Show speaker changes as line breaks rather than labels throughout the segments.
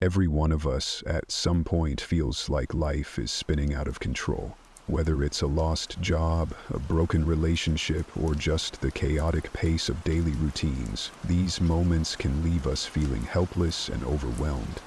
Every one of us, at some point, feels like life is spinning out of control. Whether it's a lost job, a broken relationship, or just the chaotic pace of daily routines, these moments can leave us feeling helpless and overwhelmed.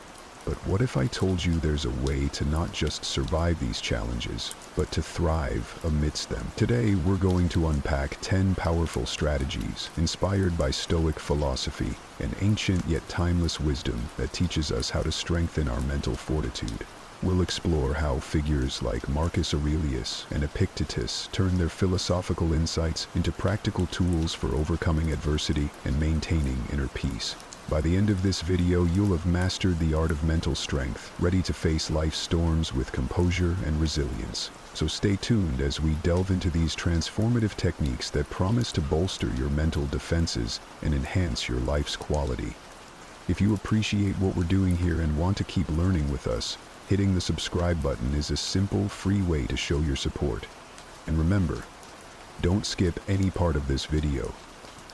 But what if I told you there's a way to not just survive these challenges, but to thrive amidst them? Today, we're going to unpack 10 powerful strategies inspired by Stoic philosophy, an ancient yet timeless wisdom that teaches us how to strengthen our mental fortitude. We'll explore how figures like Marcus Aurelius and Epictetus turn their philosophical insights into practical tools for overcoming adversity and maintaining inner peace. By the end of this video, you'll have mastered the art of mental strength, ready to face life's storms with composure and resilience. So stay tuned as we delve into these transformative techniques that promise to bolster your mental defenses and enhance your life's quality. If you appreciate what we're doing here and want to keep learning with us, hitting the subscribe button is a simple, free way to show your support. And remember, don't skip any part of this video.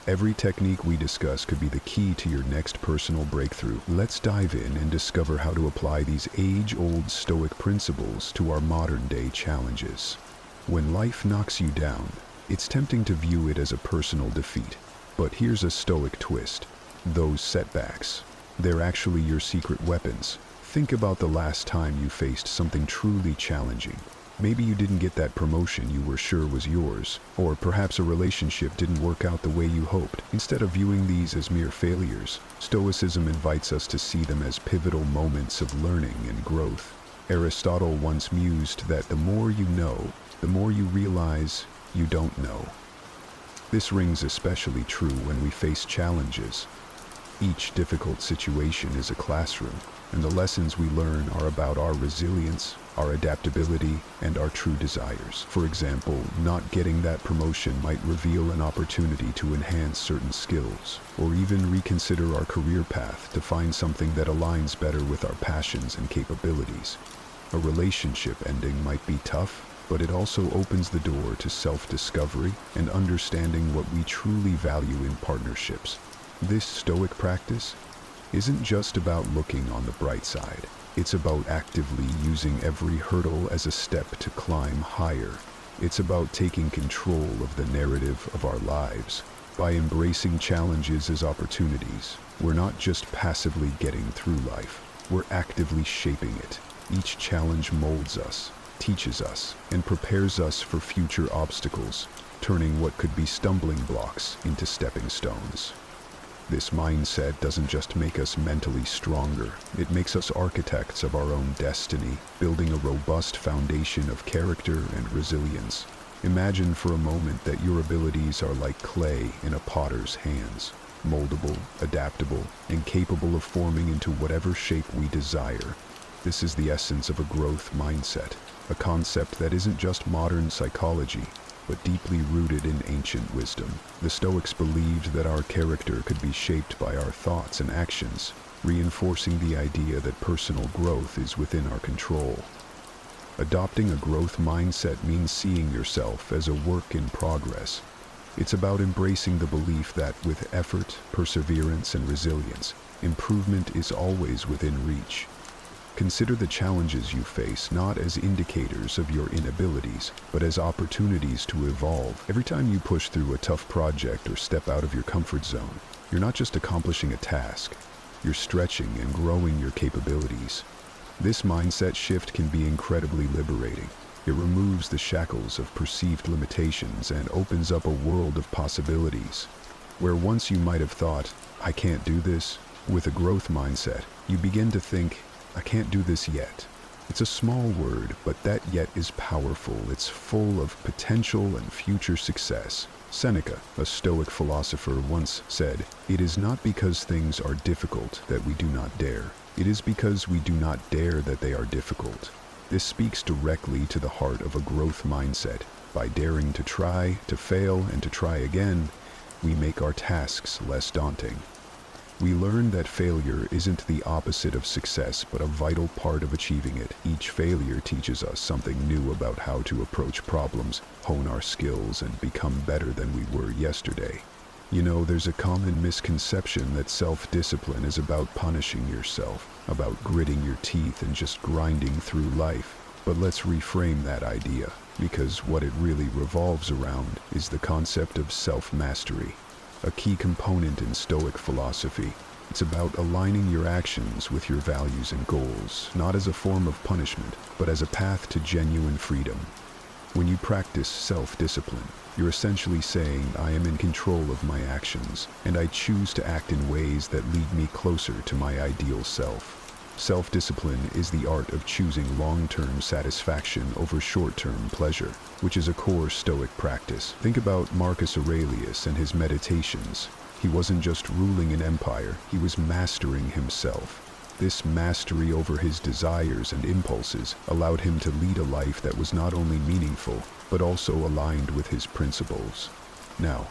Every technique we discuss could be the key to your next personal breakthrough. Let's dive in and discover how to apply these age-old Stoic principles to our modern-day challenges. When life knocks you down, it's tempting to view it as a personal defeat. But here's a Stoic twist. Those setbacks, they're actually your secret weapons. Think about the last time you faced something truly challenging. Maybe you didn't get that promotion you were sure was yours, or perhaps a relationship didn't work out the way you hoped. Instead of viewing these as mere failures, Stoicism invites us to see them as pivotal moments of learning and growth. Aristotle once mused that the more you know, the more you realize you don't know. This rings especially true when we face challenges. Each difficult situation is a classroom, and the lessons we learn are about our resilience, our adaptability, and our true desires. For example, not getting that promotion might reveal an opportunity to enhance certain skills, or even reconsider our career path to find something that aligns better with our passions and capabilities. A relationship ending might be tough, but it also opens the door to self-discovery and understanding what we truly value in partnerships. This Stoic practice isn't just about looking on the bright side. It's about actively using every hurdle as a step to climb higher. It's about taking control of the narrative of our lives. By embracing challenges as opportunities, we're not just passively getting through life, we're actively shaping it. Each challenge molds us, teaches us, and prepares us for future obstacles, turning what could be stumbling blocks into stepping stones. This mindset doesn't just make us mentally stronger, it makes us architects of our own destiny, building a robust foundation of character and resilience. Imagine for a moment that your abilities are like clay in a potter's hands, moldable, adaptable, and capable of forming into whatever shape we desire. This is the essence of a growth mindset, a concept that isn't just modern psychology, but deeply rooted in ancient wisdom. The Stoics believed that our character could be shaped by our thoughts and actions, reinforcing the idea that personal growth is within our control. Adopting a growth mindset means seeing yourself as a work in progress. It's about embracing the belief that with effort, perseverance, and resilience, improvement is always within reach. Consider the challenges you face not as indicators of your inabilities, but as opportunities to evolve. Every time you push through a tough project or step out of your comfort zone, you're not just accomplishing a task, you're stretching and growing your capabilities. This mindset shift can be incredibly liberating. It removes the shackles of perceived limitations and opens up a world of possibilities. Where once you might have thought, I can't do this, with a growth mindset, you begin to think, I can't do this yet. It's a small word, but that yet is powerful. It's full of potential and future success. Seneca, a Stoic philosopher, once said, "It is not because things are difficult that we do not dare. It is because we do not dare that they are difficult." This speaks directly to the heart of a growth mindset. By daring to try, to fail, and to try again, we make our tasks less daunting. We learn that failure isn't the opposite of success, but a vital part of achieving it. Each failure teaches us something new about how to approach problems, hone our skills, and become better than we were yesterday. You know, there's a common misconception that self-discipline is about punishing yourself, about gritting your teeth and just grinding through life. But let's reframe that idea, because what it really revolves around is the concept of self-mastery, a key component in Stoic philosophy. It's about aligning your actions with your values and goals, not as a form of punishment, but as a path to genuine freedom. When you practice self-discipline, you're essentially saying, I am in control of my actions, and I choose to act in ways that lead me closer to my ideal self. Self-discipline is the art of choosing long-term satisfaction over short-term pleasure, which is a core Stoic practice. Think about Marcus Aurelius and his meditations. He wasn't just ruling an empire, he was mastering himself. This mastery over his desires and impulses allowed him to lead a life that was not only meaningful, but also aligned with his principles. Now,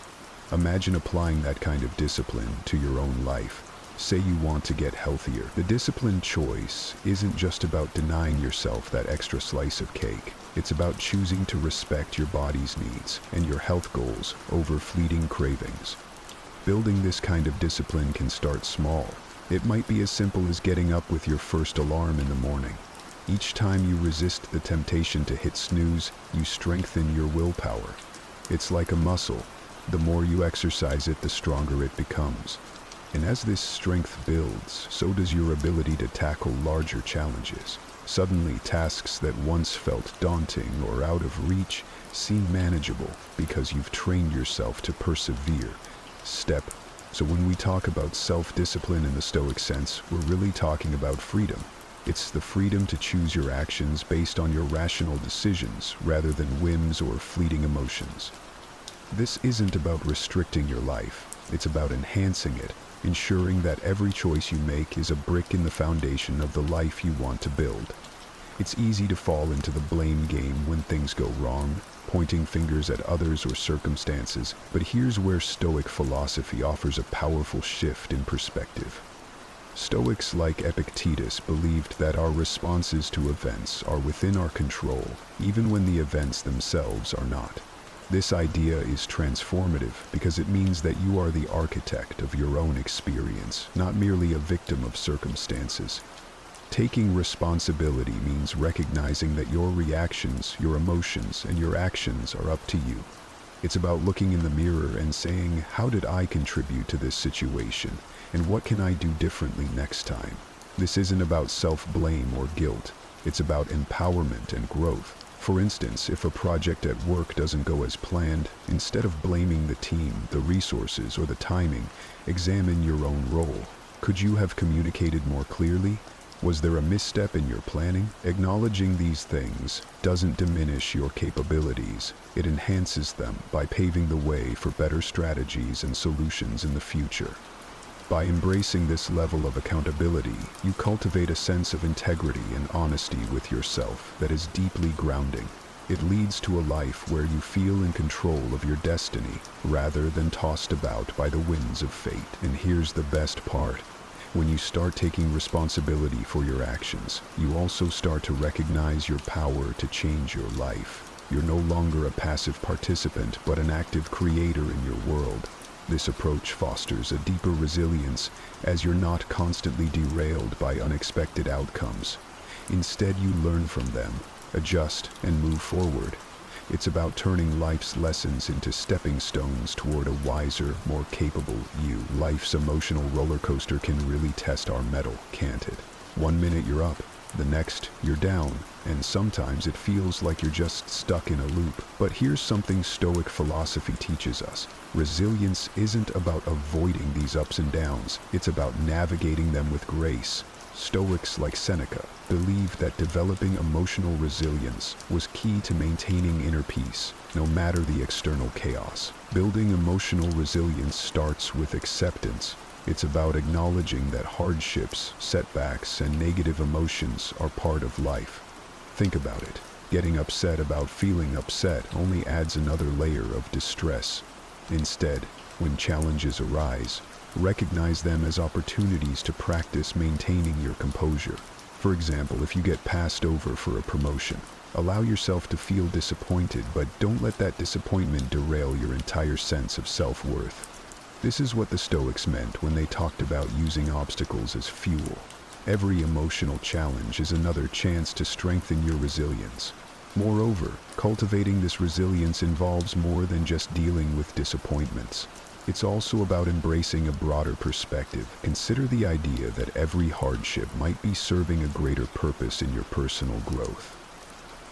imagine applying that kind of discipline to your own life. Say you want to get healthier. The discipline choice isn't just about denying yourself that extra slice of cake. It's about choosing to respect your body's needs and your health goals over fleeting cravings. Building this kind of discipline can start small. It might be as simple as getting up with your first alarm in the morning. Each time you resist the temptation to hit snooze, you strengthen your willpower. It's like a muscle. The more you exercise it, the stronger it becomes. And as this strength builds, so does your ability to tackle larger challenges. Suddenly, tasks that once felt daunting or out of reach seem manageable because you've trained yourself to persevere. So when we talk about self-discipline in the Stoic sense, we're really talking about freedom. It's the freedom to choose your actions based on your rational decisions rather than whims or fleeting emotions. This isn't about restricting your life. It's about enhancing it, ensuring that every choice you make is a brick in the foundation of the life you want to build. It's easy to fall into the blame game when things go wrong, pointing fingers at others or circumstances, but here's where Stoic philosophy offers a powerful shift in perspective. Stoics like Epictetus believed that our responses to events are within our control, even when the events themselves are not. This idea is transformative because it means that you are the architect of your own experience, not merely a victim of circumstances. Taking responsibility means recognizing that your reactions, your emotions, and your actions are up to you. It's about looking in the mirror and saying, how did I contribute to this situation, and what can I do differently next time? This isn't about self-blame or guilt. It's about empowerment and growth. For instance, if a project at work doesn't go as planned, instead of blaming the team, the resources, or the timing, examine your own role. Could you have communicated more clearly? Was there a misstep in your planning? Acknowledging these things doesn't diminish your capabilities. It enhances them by paving the way for better strategies and solutions in the future. By embracing this level of accountability, you cultivate a sense of integrity and honesty with yourself that is deeply grounding. It leads to a life where you feel in control of your destiny rather than tossed about by the winds of fate. And here's the best part. When you start taking responsibility for your actions, you also start to recognize your power to change your life. You're no longer a passive participant, but an active creator in your world. This approach fosters a deeper resilience as you're not constantly derailed by unexpected outcomes. Instead, you learn from them, adjust, and move forward. It's about turning life's lessons into stepping stones toward a wiser, more capable you. Life's emotional roller coaster can really test our mettle, can't it? One minute you're up, the next you're down, and sometimes it feels like you're just stuck in a loop. But here's something Stoic philosophy teaches us. Resilience isn't about avoiding these ups and downs, it's about navigating them with grace. Stoics like Seneca believed that developing emotional resilience was key to maintaining inner peace, no matter the external chaos. Building emotional resilience starts with acceptance. It's about acknowledging that hardships, setbacks, and negative emotions are part of life. Think about it. Getting upset about feeling upset only adds another layer of distress. Instead, when challenges arise, recognize them as opportunities to practice maintaining your composure. For example, if you get passed over for a promotion, allow yourself to feel disappointed, but don't let that disappointment derail your entire sense of self-worth. This is what the Stoics meant when they talked about using obstacles as fuel. Every emotional challenge is another chance to strengthen your resilience. Moreover, cultivating this resilience involves more than just dealing with disappointments. It's also about embracing a broader perspective. Consider the idea that every hardship might be serving a greater purpose in your personal growth.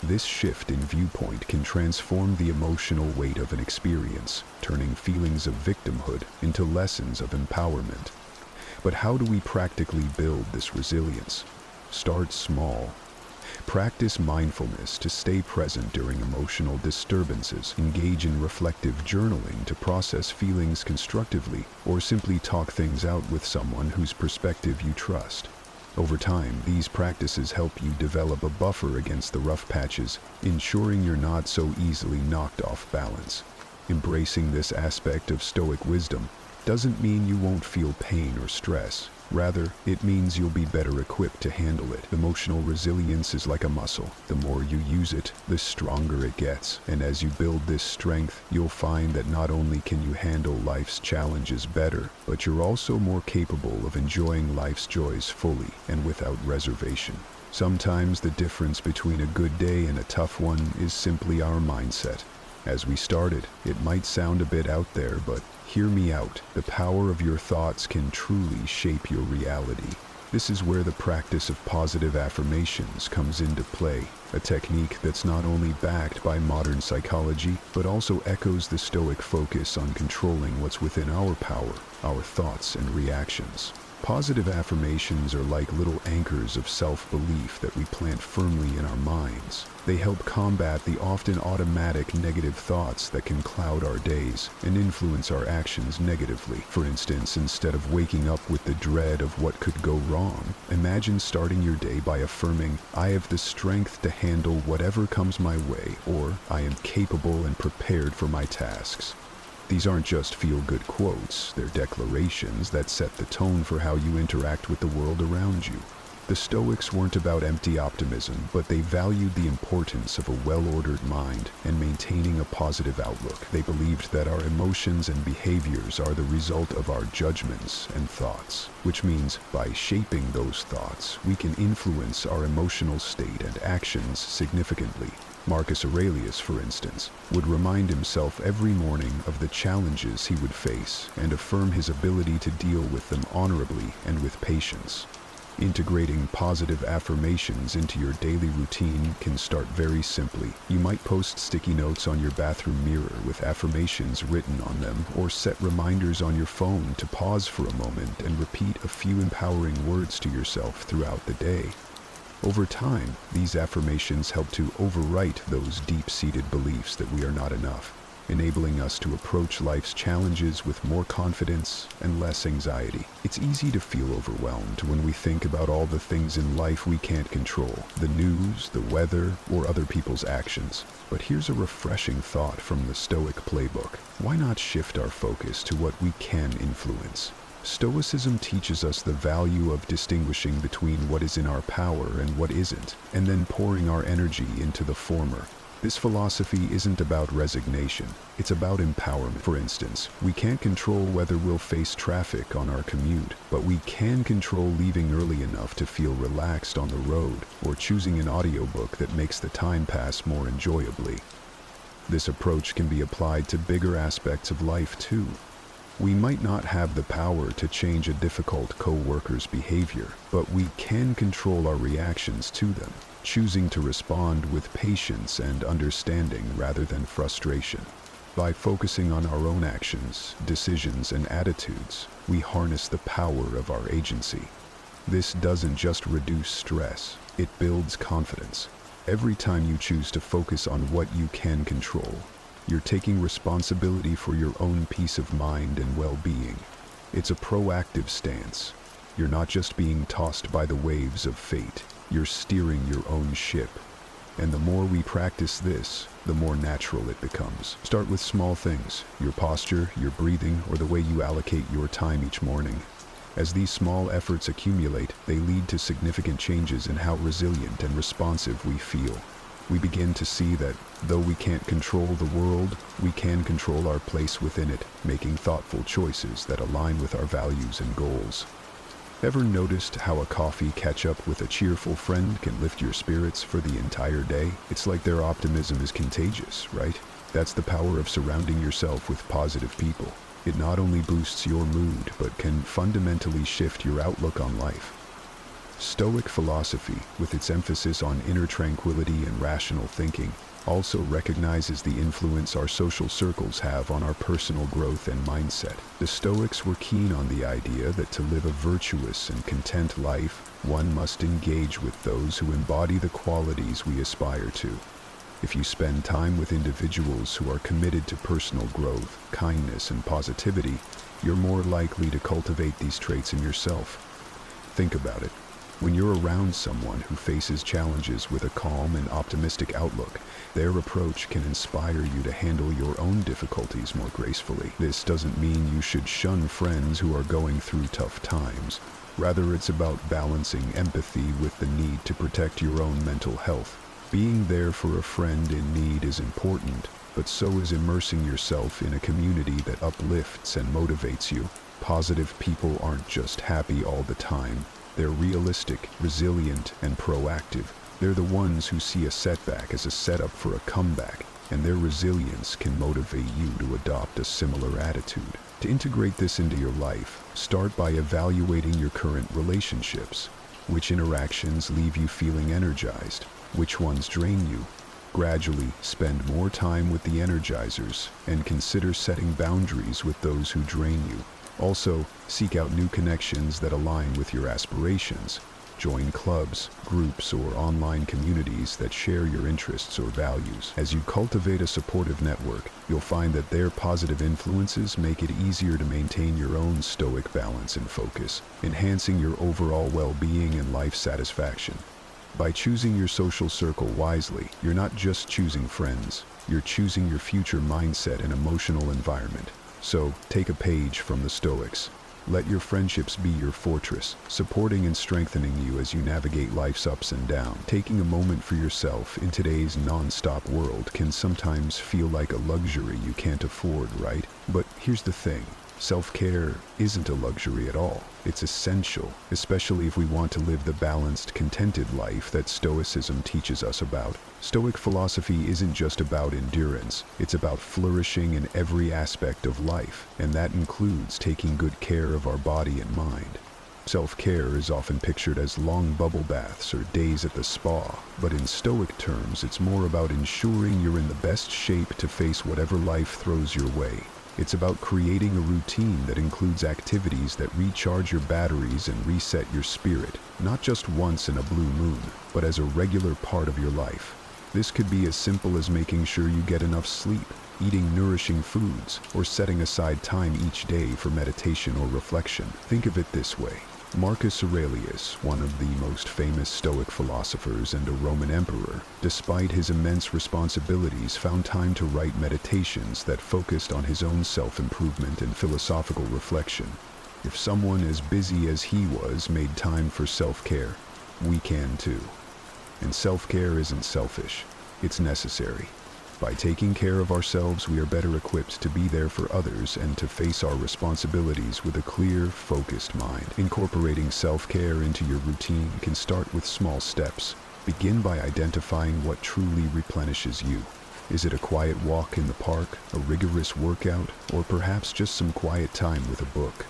This shift in viewpoint can transform the emotional weight of an experience, turning feelings of victimhood into lessons of empowerment. But how do we practically build this resilience? Start small. Practice mindfulness to stay present during emotional disturbances. Engage in reflective journaling to process feelings constructively, or simply talk things out with someone whose perspective you trust. Over time, these practices help you develop a buffer against the rough patches, ensuring you're not so easily knocked off balance. Embracing this aspect of Stoic wisdom doesn't mean you won't feel pain or stress. Rather, it means you'll be better equipped to handle it. Emotional resilience is like a muscle. The more you use it, the stronger it gets. And as you build this strength, you'll find that not only can you handle life's challenges better, but you're also more capable of enjoying life's joys fully and without reservation. Sometimes the difference between a good day and a tough one is simply our mindset. As we started, it might sound a bit out there, but hear me out. The power of your thoughts can truly shape your reality. This is where the practice of positive affirmations comes into play, a technique that's not only backed by modern psychology, but also echoes the Stoic focus on controlling what's within our power, our thoughts and reactions. Positive affirmations are like little anchors of self-belief that we plant firmly in our minds. They help combat the often automatic negative thoughts that can cloud our days and influence our actions negatively. For instance, instead of waking up with the dread of what could go wrong, imagine starting your day by affirming, "I have the strength to handle whatever comes my way," or "I am capable and prepared for my tasks." These aren't just feel-good quotes, they're declarations that set the tone for how you interact with the world around you. The Stoics weren't about empty optimism, but they valued the importance of a well-ordered mind and maintaining a positive outlook. They believed that our emotions and behaviors are the result of our judgments and thoughts, which means by shaping those thoughts, we can influence our emotional state and actions significantly. Marcus Aurelius, for instance, would remind himself every morning of the challenges he would face and affirm his ability to deal with them honorably and with patience. Integrating positive affirmations into your daily routine can start very simply. You might post sticky notes on your bathroom mirror with affirmations written on them, or set reminders on your phone to pause for a moment and repeat a few empowering words to yourself throughout the day. Over time, these affirmations help to overwrite those deep-seated beliefs that we are not enough, enabling us to approach life's challenges with more confidence and less anxiety. It's easy to feel overwhelmed when we think about all the things in life we can't control, the news, the weather, or other people's actions. But here's a refreshing thought from the Stoic playbook. Why not shift our focus to what we can influence? Stoicism teaches us the value of distinguishing between what is in our power and what isn't, and then pouring our energy into the former. This philosophy isn't about resignation, it's about empowerment. For instance, we can't control whether we'll face traffic on our commute, but we can control leaving early enough to feel relaxed on the road, or choosing an audiobook that makes the time pass more enjoyably. This approach can be applied to bigger aspects of life too. We might not have the power to change a difficult co-worker's behavior, but we can control our reactions to them, choosing to respond with patience and understanding rather than frustration. By focusing on our own actions, decisions, and attitudes, we harness the power of our agency. This doesn't just reduce stress, it builds confidence. Every time you choose to focus on what you can control, you're taking responsibility for your own peace of mind and well-being. It's a proactive stance. You're not just being tossed by the waves of fate, you're steering your own ship. And the more we practice this, the more natural it becomes. Start with small things, your posture, your breathing, or the way you allocate your time each morning. As these small efforts accumulate, they lead to significant changes in how resilient and responsive we feel. We begin to see that, though we can't control the world, we can control our place within it, making thoughtful choices that align with our values and goals. Ever noticed how a coffee catch-up with a cheerful friend can lift your spirits for the entire day? It's like their optimism is contagious, right? That's the power of surrounding yourself with positive people. It not only boosts your mood, but can fundamentally shift your outlook on life. Stoic philosophy, with its emphasis on inner tranquility and rational thinking, also recognizes the influence our social circles have on our personal growth and mindset. The Stoics were keen on the idea that to live a virtuous and content life, one must engage with those who embody the qualities we aspire to. If you spend time with individuals who are committed to personal growth, kindness, and positivity, you're more likely to cultivate these traits in yourself. Think about it. When you're around someone who faces challenges with a calm and optimistic outlook, their approach can inspire you to handle your own difficulties more gracefully. This doesn't mean you should shun friends who are going through tough times. Rather, it's about balancing empathy with the need to protect your own mental health. Being there for a friend in need is important, but so is immersing yourself in a community that uplifts and motivates you. Positive people aren't just happy all the time. They're realistic, resilient, and proactive. They're the ones who see a setback as a setup for a comeback, and their resilience can motivate you to adopt a similar attitude. To integrate this into your life, start by evaluating your current relationships. Which interactions leave you feeling energized? Which ones drain you? Gradually, spend more time with the energizers, and consider setting boundaries with those who drain you. Also, seek out new connections that align with your aspirations. Join clubs, groups, or online communities that share your interests or values. As you cultivate a supportive network, you'll find that their positive influences make it easier to maintain your own stoic balance and focus, enhancing your overall well-being and life satisfaction. By choosing your social circle wisely, you're not just choosing friends, you're choosing your future mindset and emotional environment. So, take a page from the Stoics. Let your friendships be your fortress, supporting and strengthening you as you navigate life's ups and downs. Taking a moment for yourself in today's non-stop world can sometimes feel like a luxury you can't afford, right? But here's the thing. Self-care isn't a luxury at all. It's essential, especially if we want to live the balanced, contented life that Stoicism teaches us about. Stoic philosophy isn't just about endurance, it's about flourishing in every aspect of life, and that includes taking good care of our body and mind. Self-care is often pictured as long bubble baths or days at the spa, but in Stoic terms, it's more about ensuring you're in the best shape to face whatever life throws your way. It's about creating a routine that includes activities that recharge your batteries and reset your spirit, not just once in a blue moon, but as a regular part of your life. This could be as simple as making sure you get enough sleep, eating nourishing foods, or setting aside time each day for meditation or reflection. Think of it this way. Marcus Aurelius, one of the most famous Stoic philosophers and a Roman emperor, despite his immense responsibilities, found time to write meditations that focused on his own self-improvement and philosophical reflection. If someone as busy as he was made time for self-care, we can too. And self-care isn't selfish, it's necessary. By taking care of ourselves, we are better equipped to be there for others and to face our responsibilities with a clear, focused mind. Incorporating self-care into your routine can start with small steps. Begin by identifying what truly replenishes you. Is it a quiet walk in the park, a rigorous workout, or perhaps just some quiet time with a book?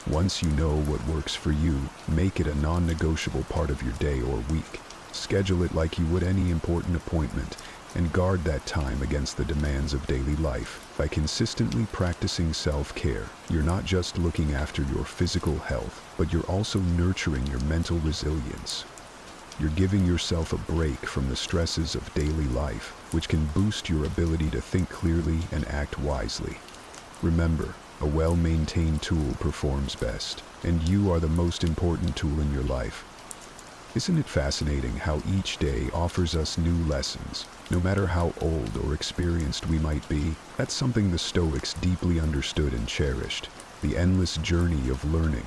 Once you know what works for you, make it a non-negotiable part of your day or week. Schedule it like you would any important appointment, and guard that time against the demands of daily life. By consistently practicing self-care, you're not just looking after your physical health, but you're also nurturing your mental resilience. You're giving yourself a break from the stresses of daily life, which can boost your ability to think clearly and act wisely. Remember, a well-maintained tool performs best, and you are the most important tool in your life. Isn't it fascinating how each day offers us new lessons? No matter how old or experienced we might be, that's something the Stoics deeply understood and cherished. The endless journey of learning.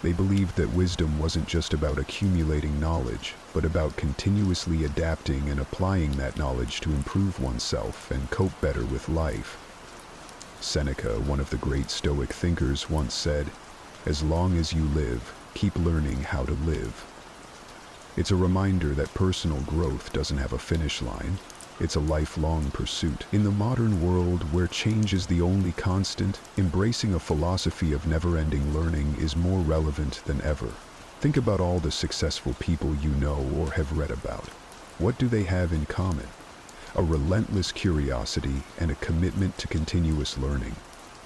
They believed that wisdom wasn't just about accumulating knowledge, but about continuously adapting and applying that knowledge to improve oneself and cope better with life. Seneca, one of the great Stoic thinkers, once said, "As long as you live, keep learning how to live." It's a reminder that personal growth doesn't have a finish line. It's a lifelong pursuit. In the modern world, where change is the only constant, embracing a philosophy of never-ending learning is more relevant than ever. Think about all the successful people you know or have read about. What do they have in common? A relentless curiosity and a commitment to continuous learning.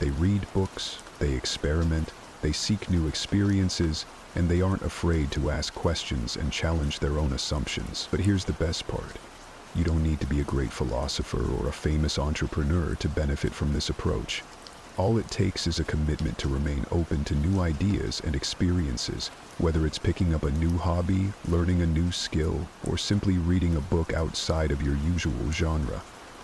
They read books, they experiment, they seek new experiences, and they aren't afraid to ask questions and challenge their own assumptions. But here's the best part. You don't need to be a great philosopher or a famous entrepreneur to benefit from this approach. All it takes is a commitment to remain open to new ideas and experiences, whether it's picking up a new hobby, learning a new skill, or simply reading a book outside of your usual genre.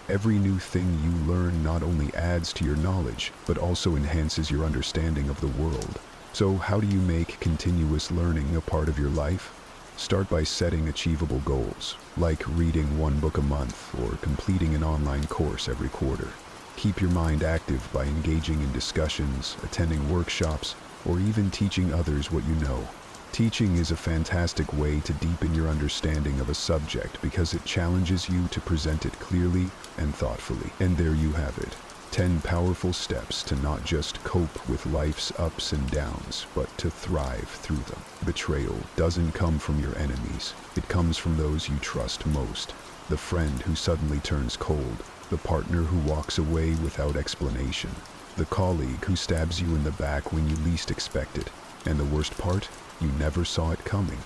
Every new thing you learn not only adds to your knowledge, but also enhances your understanding of the world. So how do you make continuous learning a part of your life? Start by setting achievable goals, like reading one book a month or completing an online course every quarter. Keep your mind active by engaging in discussions, attending workshops, or even teaching others what you know. Teaching is a fantastic way to deepen your understanding of a subject because it challenges you to present it clearly and thoughtfully. And there you have it. 10 powerful steps to not just cope with life's ups and downs, but to thrive through them. Betrayal doesn't come from your enemies. It comes from those you trust most. The friend who suddenly turns cold, the partner who walks away without explanation, the colleague who stabs you in the back when you least expect it, and the worst part, you never saw it coming.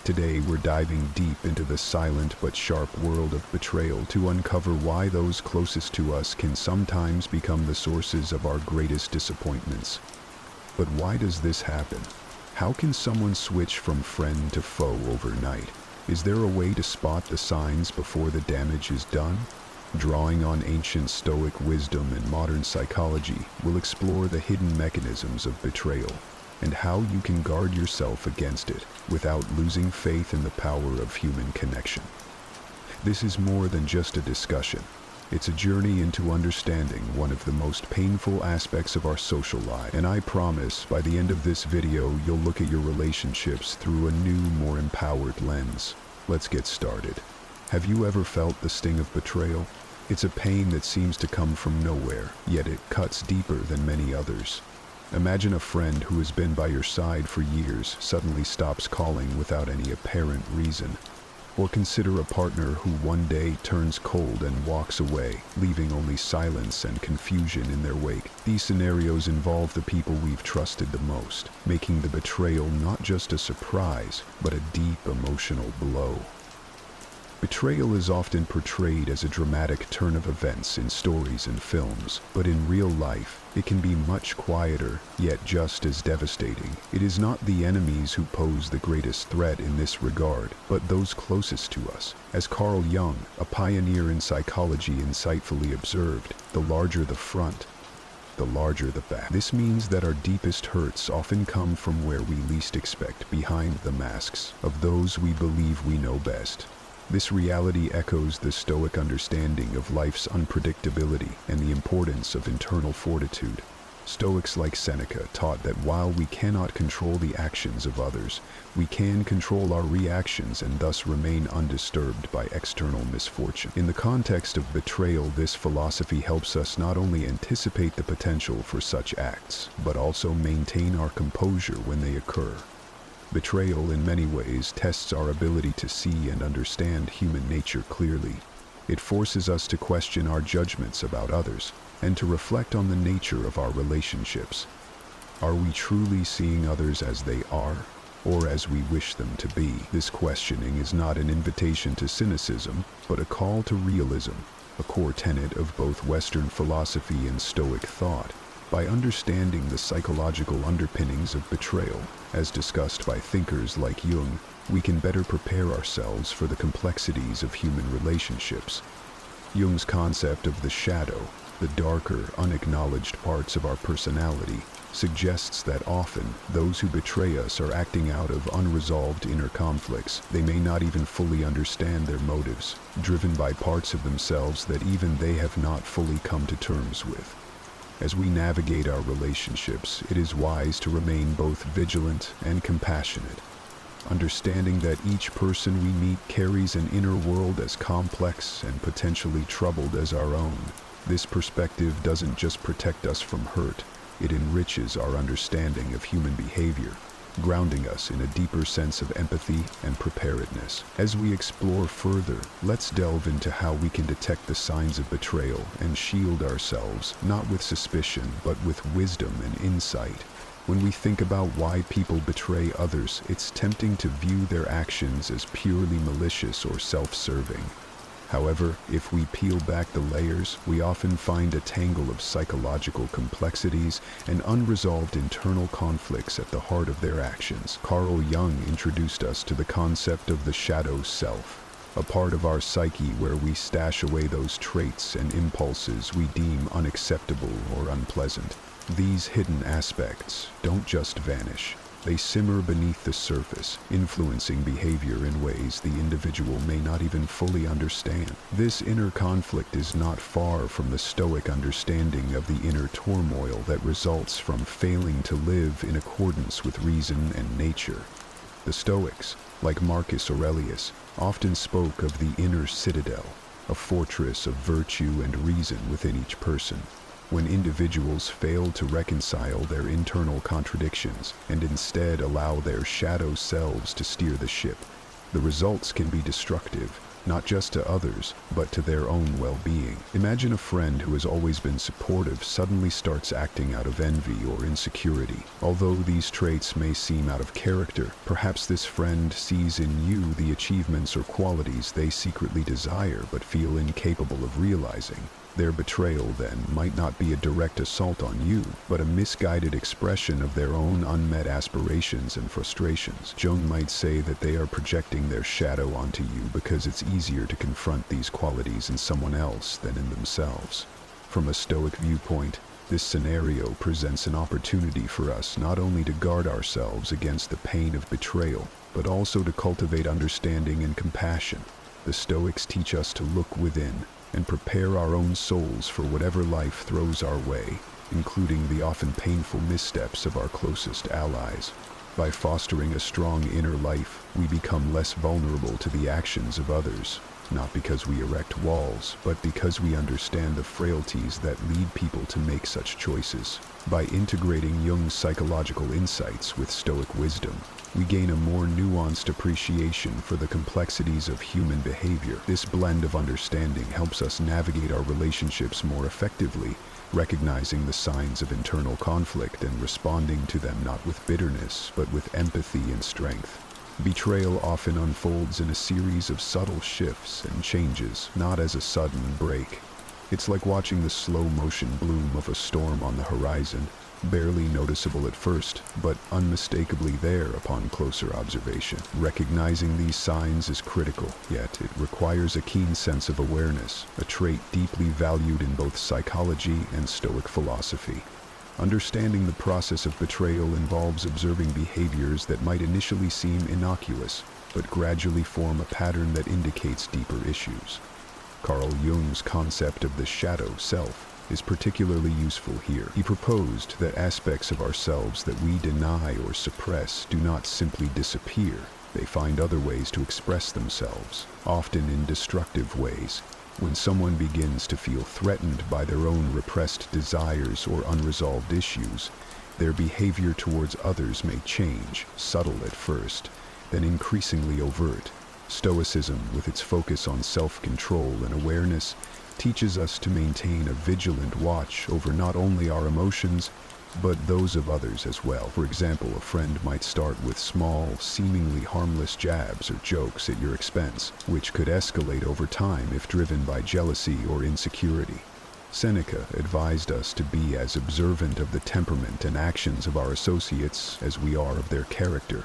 Today we're diving deep into the silent but sharp world of betrayal to uncover why those closest to us can sometimes become the sources of our greatest disappointments. But why does this happen? How can someone switch from friend to foe overnight? Is there a way to spot the signs before the damage is done? Drawing on ancient Stoic wisdom and modern psychology, we'll explore the hidden mechanisms of betrayal and how you can guard yourself against it without losing faith in the power of human connection. This is more than just a discussion. It's a journey into understanding one of the most painful aspects of our social life. And I promise, by the end of this video, you'll look at your relationships through a new, more empowered lens. Let's get started. Have you ever felt the sting of betrayal? It's a pain that seems to come from nowhere, yet it cuts deeper than many others. Imagine a friend who has been by your side for years suddenly stops calling without any apparent reason. Or consider a partner who one day turns cold and walks away, leaving only silence and confusion in their wake. These scenarios involve the people we've trusted the most, making the betrayal not just a surprise, but a deep emotional blow. Betrayal is often portrayed as a dramatic turn of events in stories and films, but in real life, it can be much quieter, yet just as devastating. It is not the enemies who pose the greatest threat in this regard, but those closest to us. As Carl Jung, a pioneer in psychology, insightfully observed, the larger the front, the larger the back. This means that our deepest hurts often come from where we least expect, behind the masks of those we believe we know best. This reality echoes the Stoic understanding of life's unpredictability and the importance of internal fortitude. Stoics like Seneca taught that while we cannot control the actions of others, we can control our reactions and thus remain undisturbed by external misfortune. In the context of betrayal, this philosophy helps us not only anticipate the potential for such acts, but also maintain our composure when they occur. Betrayal, in many ways, tests our ability to see and understand human nature clearly. It forces us to question our judgments about others and to reflect on the nature of our relationships. Are we truly seeing others as they are, or as we wish them to be? This questioning is not an invitation to cynicism, but a call to realism, a core tenet of both Western philosophy and Stoic thought. By understanding the psychological underpinnings of betrayal, as discussed by thinkers like Jung, we can better prepare ourselves for the complexities of human relationships. Jung's concept of the shadow, the darker, unacknowledged parts of our personality, suggests that often those who betray us are acting out of unresolved inner conflicts. They may not even fully understand their motives, driven by parts of themselves that even they have not fully come to terms with. As we navigate our relationships, it is wise to remain both vigilant and compassionate, understanding that each person we meet carries an inner world as complex and potentially troubled as our own. This perspective doesn't just protect us from hurt, it enriches our understanding of human behavior, grounding us in a deeper sense of empathy and preparedness. As we explore further, let's delve into how we can detect the signs of betrayal and shield ourselves, not with suspicion, but with wisdom and insight. When we think about why people betray others, it's tempting to view their actions as purely malicious or self-serving. However, if we peel back the layers, we often find a tangle of psychological complexities and unresolved internal conflicts at the heart of their actions. Carl Jung introduced us to the concept of the shadow self, a part of our psyche where we stash away those traits and impulses we deem unacceptable or unpleasant. These hidden aspects don't just vanish. They simmer beneath the surface, influencing behavior in ways the individual may not even fully understand. This inner conflict is not far from the Stoic understanding of the inner turmoil that results from failing to live in accordance with reason and nature. The Stoics, like Marcus Aurelius, often spoke of the inner citadel, a fortress of virtue and reason within each person. When individuals fail to reconcile their internal contradictions and instead allow their shadow selves to steer the ship, the results can be destructive, not just to others, but to their own well-being. Imagine a friend who has always been supportive suddenly starts acting out of envy or insecurity. Although these traits may seem out of character, perhaps this friend sees in you the achievements or qualities they secretly desire but feel incapable of realizing. Their betrayal, then, might not be a direct assault on you, but a misguided expression of their own unmet aspirations and frustrations. Jung might say that they are projecting their shadow onto you because it's easier to confront these qualities in someone else than in themselves. From a Stoic viewpoint, this scenario presents an opportunity for us not only to guard ourselves against the pain of betrayal, but also to cultivate understanding and compassion. The Stoics teach us to look within and prepare our own souls for whatever life throws our way, including the often painful missteps of our closest allies. By fostering a strong inner life, we become less vulnerable to the actions of others, not because we erect walls, but because we understand the frailties that lead people to make such choices. By integrating Jung's psychological insights with Stoic wisdom, we gain a more nuanced appreciation for the complexities of human behavior. This blend of understanding helps us navigate our relationships more effectively, recognizing the signs of internal conflict and responding to them not with bitterness, but with empathy and strength. Betrayal often unfolds in a series of subtle shifts and changes, not as a sudden break. It's like watching the slow-motion bloom of a storm on the horizon, barely noticeable at first, but unmistakably there upon closer observation. Recognizing these signs is critical, yet it requires a keen sense of awareness, a trait deeply valued in both psychology and Stoic philosophy. Understanding the process of betrayal involves observing behaviors that might initially seem innocuous, but gradually form a pattern that indicates deeper issues. Carl Jung's concept of the shadow self is particularly useful here. He proposed that aspects of ourselves that we deny or suppress do not simply disappear. They find other ways to express themselves, often in destructive ways. When someone begins to feel threatened by their own repressed desires or unresolved issues, their behavior towards others may change, subtle at first, then increasingly overt. Stoicism, with its focus on self-control and awareness, teaches us to maintain a vigilant watch over not only our emotions, but those of others as well. For example, a friend might start with small, seemingly harmless jabs or jokes at your expense, which could escalate over time if driven by jealousy or insecurity. Seneca advised us to be as observant of the temperament and actions of our associates as we are of their character.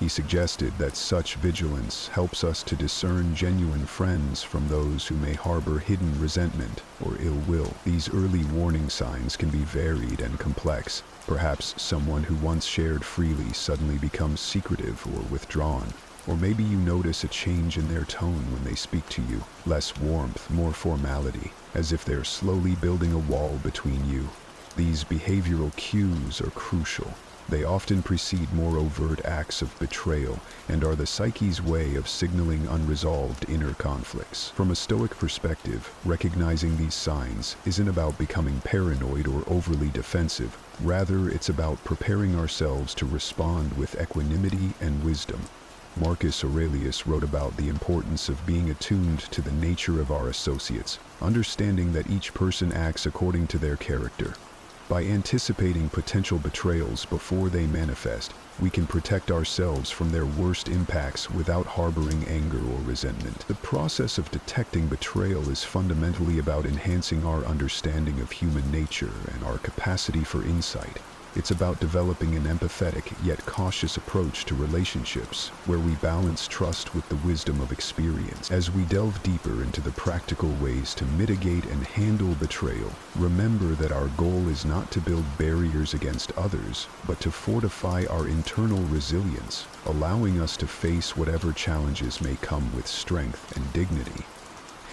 He suggested that such vigilance helps us to discern genuine friends from those who may harbor hidden resentment or ill will. These early warning signs can be varied and complex. Perhaps someone who once shared freely suddenly becomes secretive or withdrawn. Or maybe you notice a change in their tone when they speak to you. Less warmth, more formality, as if they're slowly building a wall between you. These behavioral cues are crucial. They often precede more overt acts of betrayal and are the psyche's way of signaling unresolved inner conflicts. From a Stoic perspective, recognizing these signs isn't about becoming paranoid or overly defensive. Rather, it's about preparing ourselves to respond with equanimity and wisdom. Marcus Aurelius wrote about the importance of being attuned to the nature of our associates, understanding that each person acts according to their character. By anticipating potential betrayals before they manifest, we can protect ourselves from their worst impacts without harboring anger or resentment. The process of detecting betrayal is fundamentally about enhancing our understanding of human nature and our capacity for insight. It's about developing an empathetic yet cautious approach to relationships, where we balance trust with the wisdom of experience. As we delve deeper into the practical ways to mitigate and handle betrayal, remember that our goal is not to build barriers against others, but to fortify our internal resilience, allowing us to face whatever challenges may come with strength and dignity.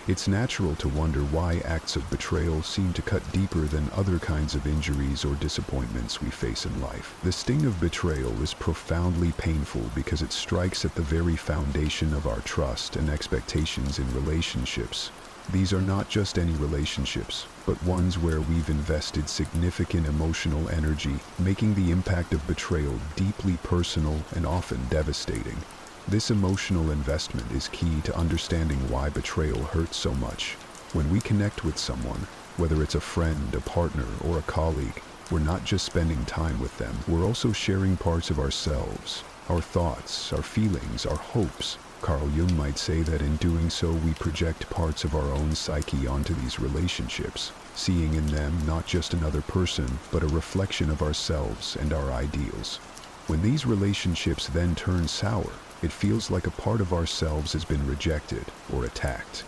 It's natural to wonder why acts of betrayal seem to cut deeper than other kinds of injuries or disappointments we face in life. The sting of betrayal is profoundly painful because it strikes at the very foundation of our trust and expectations in relationships. These are not just any relationships, but ones where we've invested significant emotional energy, making the impact of betrayal deeply personal and often devastating. This emotional investment is key to understanding why betrayal hurts so much. When we connect with someone, whether it's a friend, a partner, or a colleague, we're not just spending time with them, we're also sharing parts of ourselves, our thoughts, our feelings, our hopes. Carl Jung might say that in doing so, we project parts of our own psyche onto these relationships, seeing in them not just another person, but a reflection of ourselves and our ideals. When these relationships then turn sour, it feels like a part of ourselves has been rejected or attacked.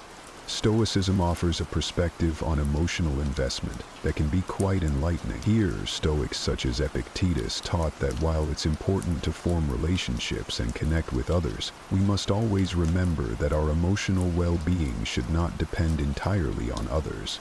Stoicism offers a perspective on emotional investment that can be quite enlightening. Here, Stoics such as Epictetus taught that while it's important to form relationships and connect with others, we must always remember that our emotional well-being should not depend entirely on others.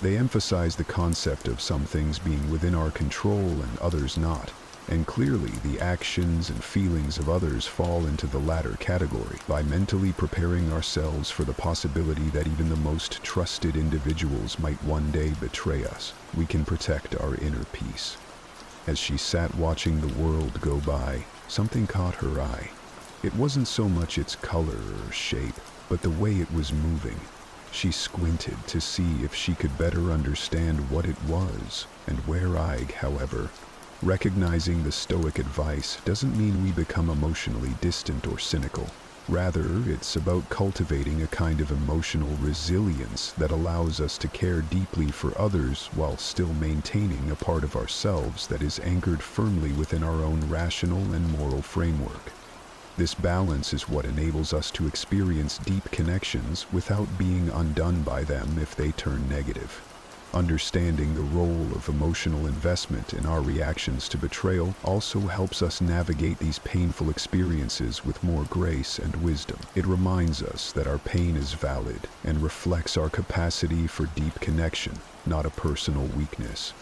They emphasize the concept of some things being within our control and others not. And clearly, the actions and feelings of others fall into the latter category. By mentally preparing ourselves for the possibility that even the most trusted individuals might one day betray us, we can protect our inner peace. As she sat watching the world go by, something caught her eye. It wasn't so much its color or shape, but the way it was moving. She squinted to see if she could better understand what it was, and however, recognizing the Stoic advice doesn't mean we become emotionally distant or cynical. Rather, it's about cultivating a kind of emotional resilience that allows us to care deeply for others while still maintaining a part of ourselves that is anchored firmly within our own rational and moral framework. This balance is what enables us to experience deep connections without being undone by them if they turn negative. Understanding the role of emotional investment in our reactions to betrayal also helps us navigate these painful experiences with more grace and wisdom. It reminds us that our pain is valid and reflects our capacity for deep connection, not a personal weakness.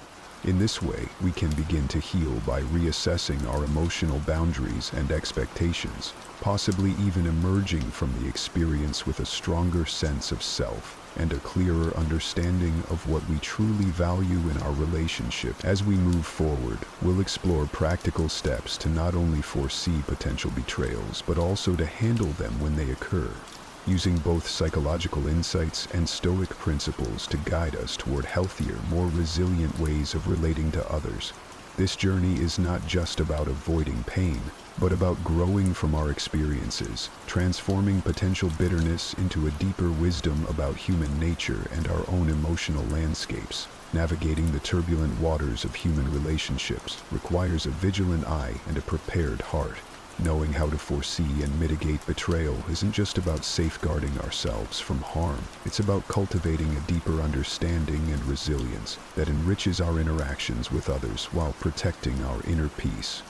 In this way, we can begin to heal by reassessing our emotional boundaries and expectations, possibly even emerging from the experience with a stronger sense of self and a clearer understanding of what we truly value in our relationship. As we move forward, we'll explore practical steps to not only foresee potential betrayals, but also to handle them when they occur, using both psychological insights and Stoic principles to guide us toward healthier, more resilient ways of relating to others. This journey is not just about avoiding pain, but about growing from our experiences, transforming potential bitterness into a deeper wisdom about human nature and our own emotional landscapes. Navigating the turbulent waters of human relationships requires a vigilant eye and a prepared heart. Knowing how to foresee and mitigate betrayal isn't just about safeguarding ourselves from harm. It's about cultivating a deeper understanding and resilience that enriches our interactions with others while protecting our inner peace.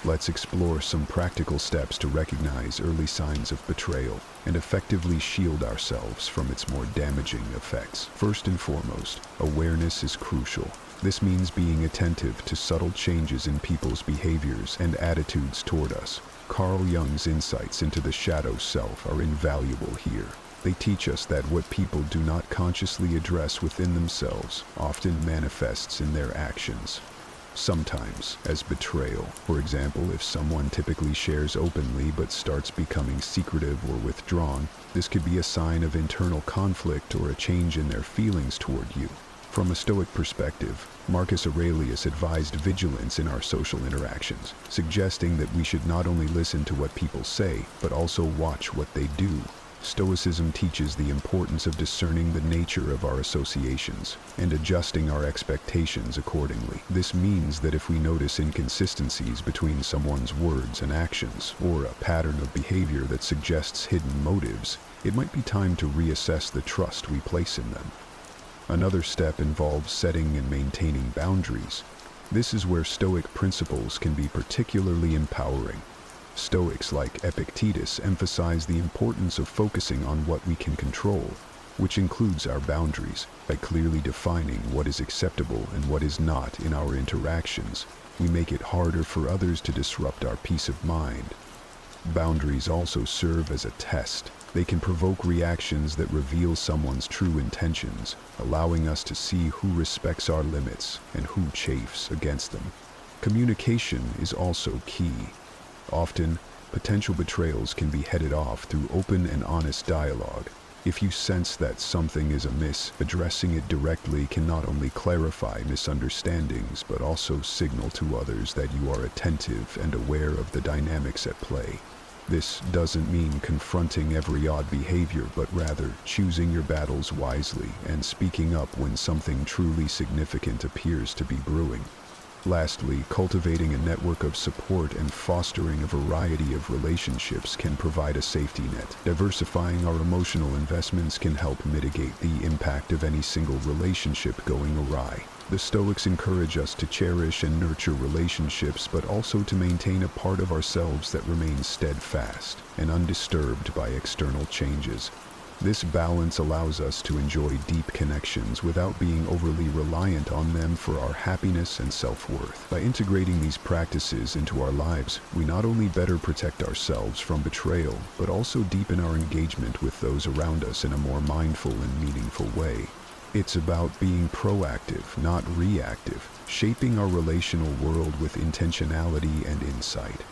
Let's explore some practical steps to recognize early signs of betrayal and effectively shield ourselves from its more damaging effects. First and foremost, awareness is crucial. This means being attentive to subtle changes in people's behaviors and attitudes toward us. Carl Jung's insights into the shadow self are invaluable here. They teach us that what people do not consciously address within themselves often manifests in their actions. Sometimes as betrayal. For example, if someone typically shares openly but starts becoming secretive or withdrawn, this could be a sign of internal conflict or a change in their feelings toward you. From a Stoic perspective, Marcus Aurelius advised vigilance in our social interactions, suggesting that we should not only listen to what people say, but also watch what they do. Stoicism teaches the importance of discerning the nature of our associations and adjusting our expectations accordingly. This means that if we notice inconsistencies between someone's words and actions, or a pattern of behavior that suggests hidden motives, it might be time to reassess the trust we place in them. Another step involves setting and maintaining boundaries. This is where Stoic principles can be particularly empowering. Stoics like Epictetus emphasize the importance of focusing on what we can control, which includes our boundaries. By clearly defining what is acceptable and what is not in our interactions, we make it harder for others to disrupt our peace of mind. Boundaries also serve as a test. They can provoke reactions that reveal someone's true intentions, allowing us to see who respects our limits and who chafes against them. Communication is also key. Often, potential betrayals can be headed off through open and honest dialogue. If you sense that something is amiss, addressing it directly can not only clarify misunderstandings, but also signal to others that you are attentive and aware of the dynamics at play. This doesn't mean confronting every odd behavior, but rather choosing your battles wisely and speaking up when something truly significant appears to be brewing. Lastly, cultivating a network of support and fostering a variety of relationships can provide a safety net. Diversifying our emotional investments can help mitigate the impact of any single relationship going awry. The Stoics encourage us to cherish and nurture relationships, but also to maintain a part of ourselves that remains steadfast and undisturbed by external changes. This balance allows us to enjoy deep connections without being overly reliant on them for our happiness and self-worth. By integrating these practices into our lives, we not only better protect ourselves from betrayal, but also deepen our engagement with those around us in a more mindful and meaningful way. It's about being proactive, not reactive, shaping our relational world with intentionality and insight.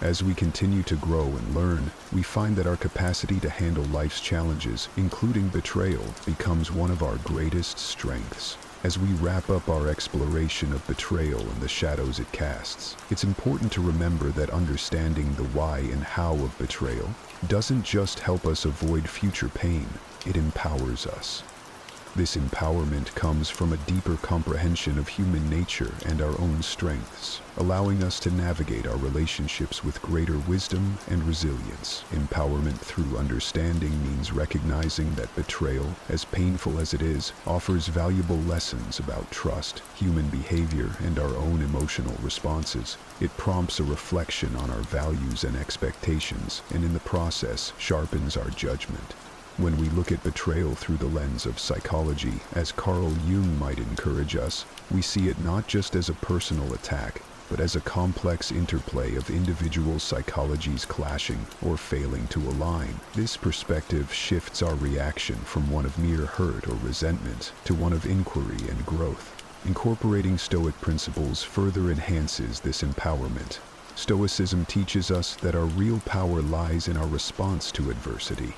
As we continue to grow and learn, we find that our capacity to handle life's challenges, including betrayal, becomes one of our greatest strengths. As we wrap up our exploration of betrayal and the shadows it casts, it's important to remember that understanding the why and how of betrayal doesn't just help us avoid future pain, it empowers us. This empowerment comes from a deeper comprehension of human nature and our own strengths, allowing us to navigate our relationships with greater wisdom and resilience. Empowerment through understanding means recognizing that betrayal, as painful as it is, offers valuable lessons about trust, human behavior, and our own emotional responses. It prompts a reflection on our values and expectations, and in the process, sharpens our judgment. When we look at betrayal through the lens of psychology, as Carl Jung might encourage us, we see it not just as a personal attack, but as a complex interplay of individual psychologies clashing or failing to align. This perspective shifts our reaction from one of mere hurt or resentment to one of inquiry and growth. Incorporating Stoic principles further enhances this empowerment. Stoicism teaches us that our real power lies in our response to adversity.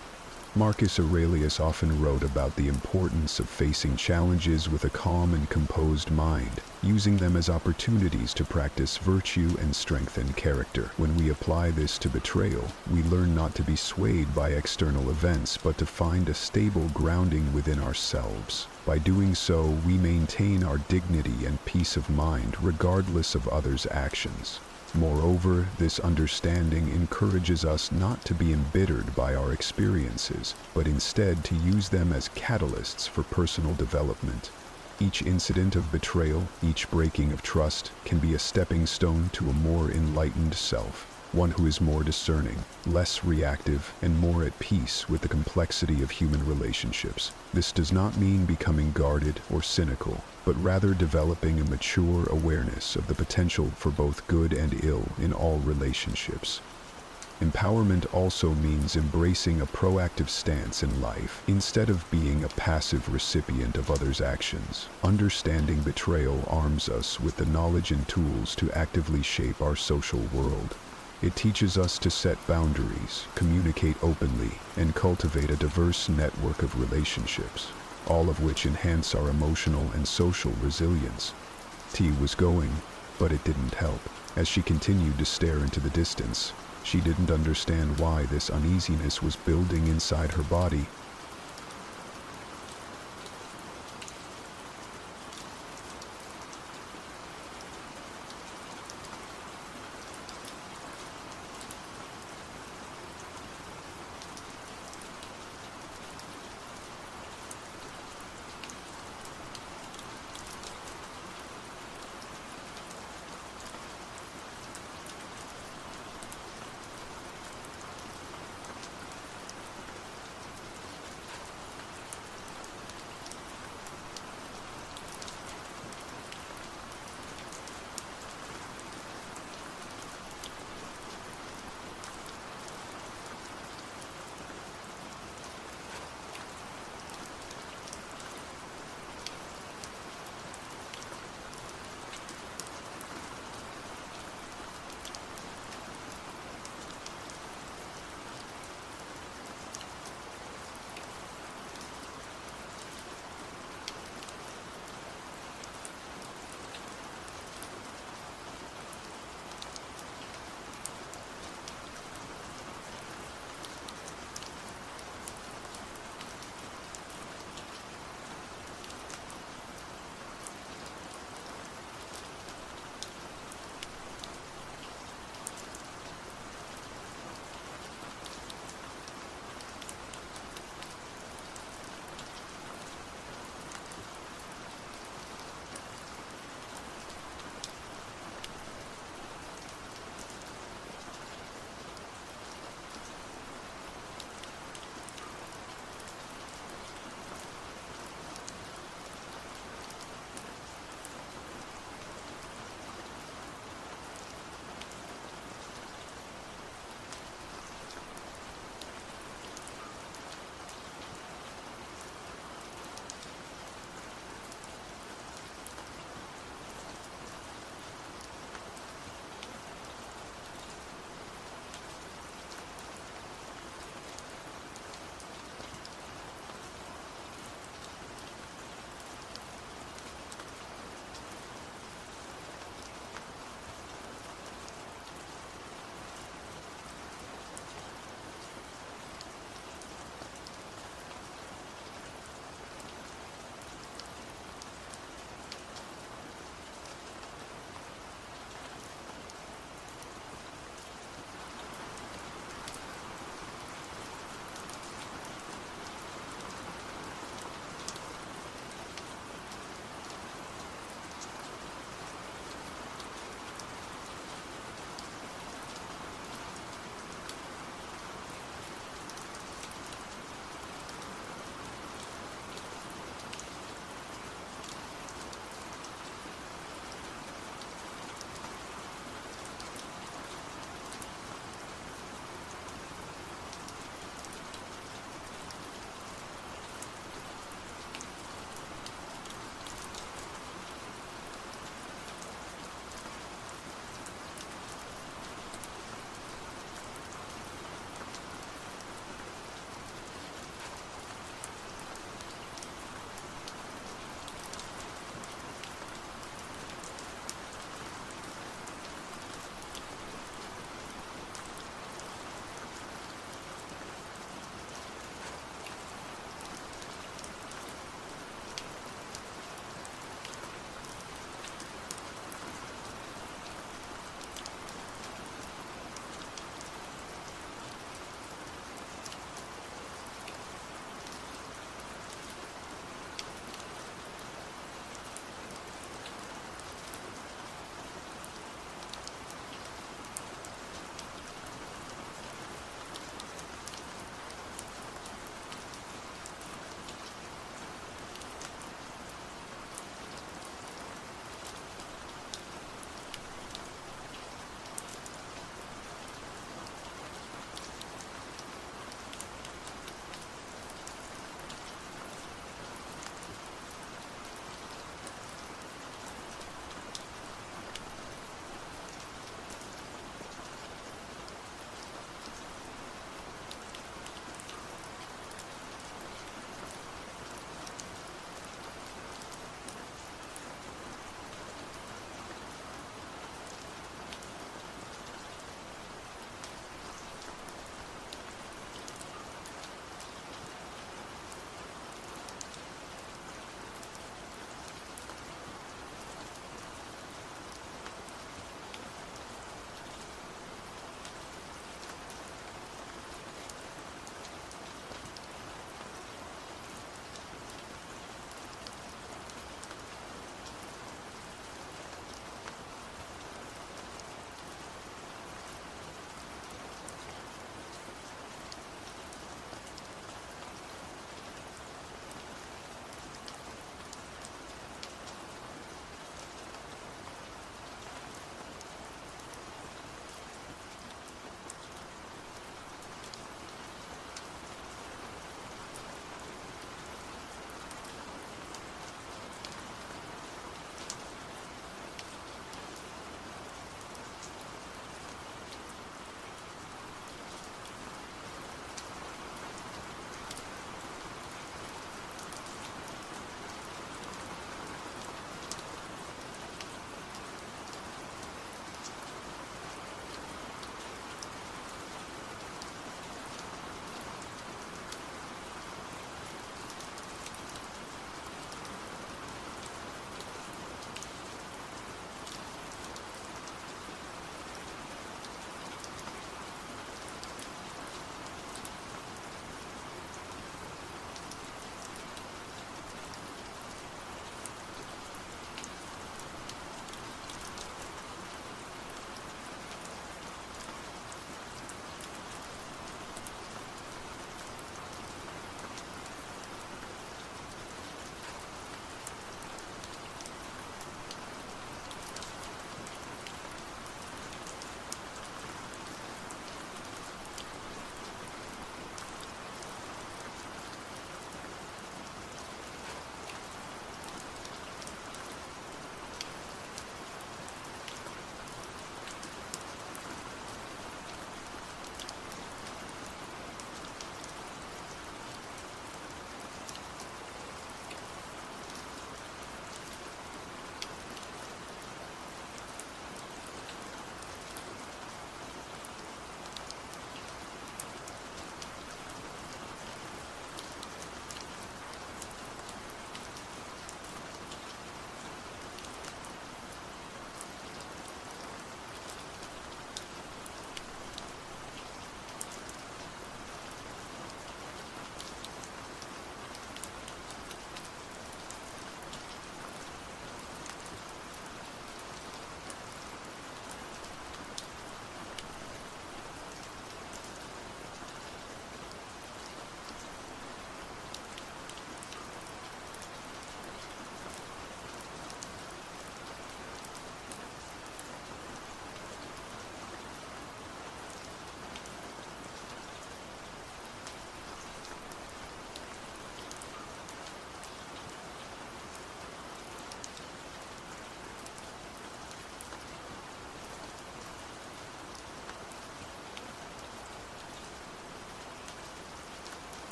Marcus Aurelius often wrote about the importance of facing challenges with a calm and composed mind, using them as opportunities to practice virtue and strengthen character. When we apply this to betrayal, we learn not to be swayed by external events, but to find a stable grounding within ourselves. By doing so, we maintain our dignity and peace of mind regardless of others' actions. Moreover, this understanding encourages us not to be embittered by our experiences, but instead to use them as catalysts for personal development. Each incident of betrayal, each breaking of trust, can be a stepping stone to a more enlightened self, one who is more discerning, less reactive, and more at peace with the complexity of human relationships. This does not mean becoming guarded or cynical, but rather developing a mature awareness of the potential for both good and ill in all relationships. Empowerment also means embracing a proactive stance in life instead of being a passive recipient of others' actions. Understanding betrayal arms us with the knowledge and tools to actively shape our social world. It teaches us to set boundaries, communicate openly, and cultivate a diverse network of relationships, all of which enhance our emotional and social resilience. T was going, but it didn't help. As she continued to stare into the distance, she didn't understand why this uneasiness was building inside her body.